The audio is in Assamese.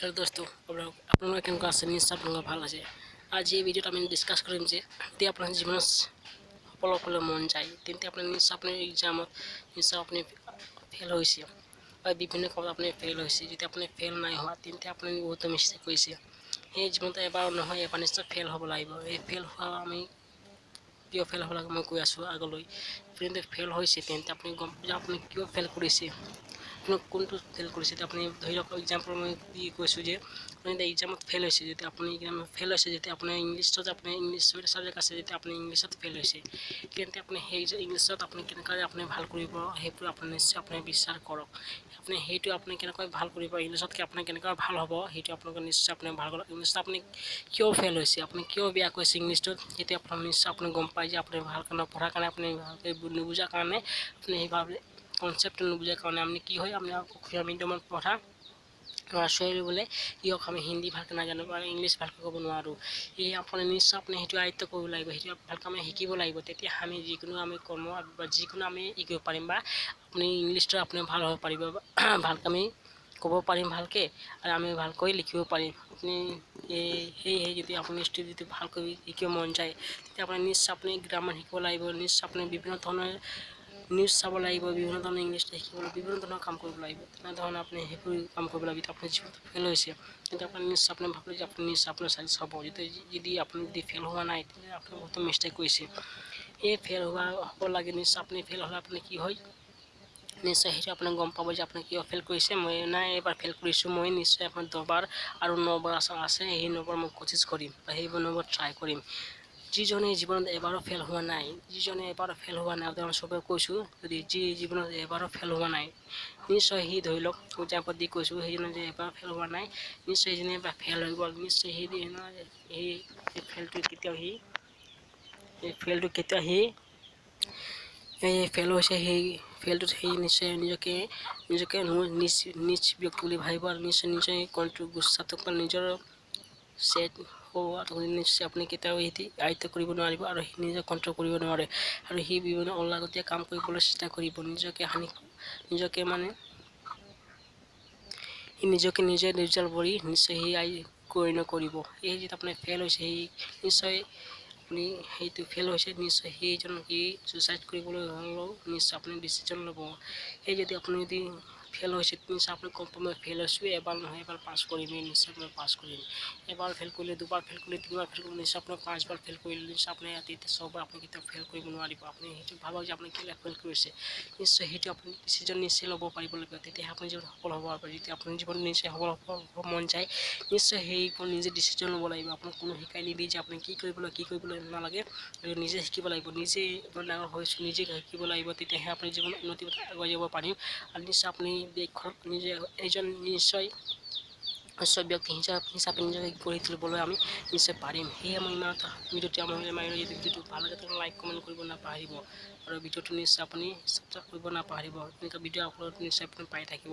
हेलो दोस्तों, আপোনালোকে কেনেকুৱা আছে? নিশ্চয় আপোনালোকৰ ভাল আছে। আজি এই ভিডিঅ'ত আমি ডিছকাছ কৰিম যে যদি আপোনাৰ জীৱনত সফল হ'বলৈ মন যায় তেন্তে আপুনি নিশ্চয় আপোনাৰ এক্সামত নিশ্চয় আপুনি ফেইল হৈছে বা বিভিন্ন কামত আপুনি ফেইল হৈছে। যদি আপুনি ফেইল নাই হোৱা তেন্তে আপুনি বহুত মিষ্টেক কৰিছে। সেই জীৱনত এবাৰ নহয় এবাৰ নিশ্চয় ফেইল হ'ব লাগিব। এই ফেইল হোৱা আমি কিয় ফেইল হ'ব লাগে মই কৈ আছোঁ আগলৈ। তেন্তে ফেইল হৈছে তেন্তে আপুনি গম পাব যে আপুনি কিয় ফেইল কৰিছে, আপুনি কোনটো ফেইল কৰিছে। আপুনি ধৰি লওক এক্সাম্পল মই কি কৈছোঁ যে আপুনি এতিয়া এক্সামত ফেইল হৈছে, যেতিয়া আপুনি ফেইল হৈছে যেতিয়া আপোনাৰ ইংলিছত আপুনি ইংলিছ ছাবজেক্ট আছে, যেতিয়া আপুনি ইংলিছত ফেইল হৈছে তেন্তে আপুনি সেই যে ইংলিছত আপুনি কেনেকৈ আপুনি ভাল কৰিব সেইটো আপুনি নিশ্চয় আপুনি বিচাৰ কৰক। আপুনি সেইটো আপুনি কেনেকৈ ভাল কৰিব, ইংলিছতকৈ আপুনি কেনেকৈ ভাল হ'ব সেইটো আপোনালোকে নিশ্চয় আপুনি ভাল কৰক। ইংলিছত আপুনি কিয় ফেইল হৈছে, আপুনি কিয় বেয়া কৈছে ইংলিছটোত, তেতিয়া আপোনাৰ নিশ্চয় আপুনি গম পায় যে আপুনি ভালকৈ নপঢ়াৰ কাৰণে, আপুনি ভালকৈ নুবুজাৰ কাৰণে, আপুনি সেইভাৱে কনচেপ্টটো নুবুজাৰ কাৰণে আপুনি কি হয় আপোনাৰ অসমীয়া মিডিয়ামত পঢ়া ল'ৰা ছোৱালী বোলে কিয়ক আমি হিন্দী ভালকৈ নাজানো বা ইংলিছ ভালকৈ ক'ব নোৱাৰোঁ। সেয়ে আপুনি নিশ্চয় আপুনি সেইটো আয়ত্ব কৰিব লাগিব, সেইটো ভালকৈ আমি শিকিব লাগিব। তেতিয়া আমি যিকোনো আমি কৰ্ম বা যিকোনো আমি শিকিব পাৰিম বা আপুনি ইংলিছটো আপুনি ভাল হ'ব পাৰিব, ভালকৈ আমি ক'ব পাৰিম ভালকৈ, আৰু আমি ভালকৈ লিখিব পাৰিম। আপুনি সেয়েহে যদি আপুনি যদি ভালকৈ শিকিব মন যায় তেতিয়া আপুনি নিশ্চয় আপুনি গ্ৰামাৰ শিকিব লাগিব, নিশ্চয় আপুনি বিভিন্ন ধৰণৰ নিউজ চাব লাগিব, বিভিন্ন ধৰণৰ ইংলিছ শিকিব লাগিব, বিভিন্ন ধৰণৰ কাম কৰিব লাগিব। তেনেধৰণে আপুনি সেইবোৰ কাম কৰিব লাগিব। আপুনি জীৱনত ফেইল হৈছে তেতিয়া আপুনি নিশ্চয় আপুনি ভাবিলে যে আপুনি নিশ্চয় আপোনাৰ চাকচেছ হ'ব। যদি আপুনি যদি ফেইল হোৱা নাই তেতিয়া আপুনি বহুত মিষ্টেক কৰিছে। এই ফেইল হ'ব লাগে, নিশ্চয় আপুনি ফেইল হ'লে আপুনি কি হয় নিশ্চয় সেইটো আপুনি গম পাব যে আপুনি কিয় ফেইল কৰিছে। মই নাই এবাৰ ফেইল কৰিছোঁ, মই নিশ্চয় আপোনাৰ 10বাৰ আৰু 9বাৰ আছে সেই 9বাৰ মই কোচিছ কৰিম বা সেইবোৰ 9বাৰ ট্ৰাই কৰিম। যিজনে জীৱনত এবাৰো ফেইল হোৱা নাই, যিজনে এবাৰো ফেইল হোৱা নাই, তেওঁ চবে কৈছোঁ যদি যি জীৱনত এবাৰো ফেইল হোৱা নাই নিশ্চয় সি ধৰি লওক এক্সাম্পল দি কৈছোঁ, সেইজনে যে এবাৰ ফেইল হোৱা নাই নিশ্চয় সেইজনে এবাৰ ফেইল হৈ গ'ল। নিশ্চয় সেই ফেইলটো কেতিয়াও সেই ফেইল হৈছে, সেই ফেইলটোত সেই নিশ্চয় নিজকে নিজ ব্যক্তি বুলি ভাবিব আৰু নিশ্চয় গুচ্ছাটো নিজৰ ছেট হোৱাটো নিশ্চয় আপুনি কেতিয়াও এটি আয়ত্ব কৰিব নোৱাৰিব আৰু সি নিজে কণ্ট্ৰল কৰিব নোৱাৰে আৰু সি বিভিন্ন অলাগতীয়া কাম কৰিবলৈ চেষ্টা কৰিব। নিজকে মানে সি নিজে নিৰ্জাল কৰি নিশ্চয় সি কৰি নকৰিব। সেই যেতিয়া আপুনি ফেইল হৈছে সেই নিশ্চয় আপুনি সেইটো ফেইল হৈছে নিশ্চয় সেইজন সি ছুইচাইড কৰিবলৈ হ'লেও নিশ্চয় আপুনি ডিচিশ্যন ল'ব। সেই যদি আপুনি যদি ফেইল হৈছে নিশ্চয় আপুনি গম পাব মই ফেইল হৈছোঁ, এবাৰ নহয় এবাৰ পাছ কৰিমেই, নিশ্চয় মই পাছ কৰিম। এবাৰ ফেইল কৰিলে, দুবাৰ ফেইল কৰিলে, 3বাৰ ফেইল কৰিলে, নিশ্চয় আপোনাৰ 5বাৰ ফেইল কৰিলে নিশ্চয় আপুনি ৰাতি 6বাৰ আপুনি কেতিয়াও ফেইল কৰিব নোৱাৰিব। আপুনি সেইটো ভাবক যে আপুনি কেলৈ ফেইল কৰিছে, নিশ্চয় সেইটো আপুনি ডিচিশ্যন নিশ্চয় ল'ব পাৰিব লাগিব। তেতিয়াহে আপুনি জীৱনত সফল হ'ব পাৰিব। যেতিয়া আপুনি জীৱনত নিশ্চয় সফল হ'ব মন যায় নিশ্চয় সেইবোৰ নিজে ডিচিশ্যন ল'ব লাগিব। আপোনাক কোনো শিকাই নিদিয়ে যে আপুনি কি কৰিবলৈ নালাগে, নিজে শিকিব লাগিব। নিজে ডাঙৰ হৈছোঁ, নিজে শিকিব লাগিব, তেতিয়াহে আপুনি জীৱনত উন্নতি আগুৱাই যাব পাৰিম। আৰু নিশ্চয় আপুনি দেশখনত নিজে এজন নিশ্চয় ব্যক্তি হিচাপে নিজকে গঢ়ি তুলিবলৈ আমি নিশ্চয় পাৰিম। সেয়ে মই ইমান এটা ভিডিঅ'টো ভিডিঅ'টো ভাল লাগে লাইক কমেণ্ট কৰিব নাপাহৰিব আৰু ভিডিঅ'টো নিশ্চয় আপুনি ছাবস্ক্ৰাইব কৰিব নাপাহৰিব। এনেকুৱা ভিডিঅ' আপলোড নিশ্চয় আপুনি পাই থাকিব।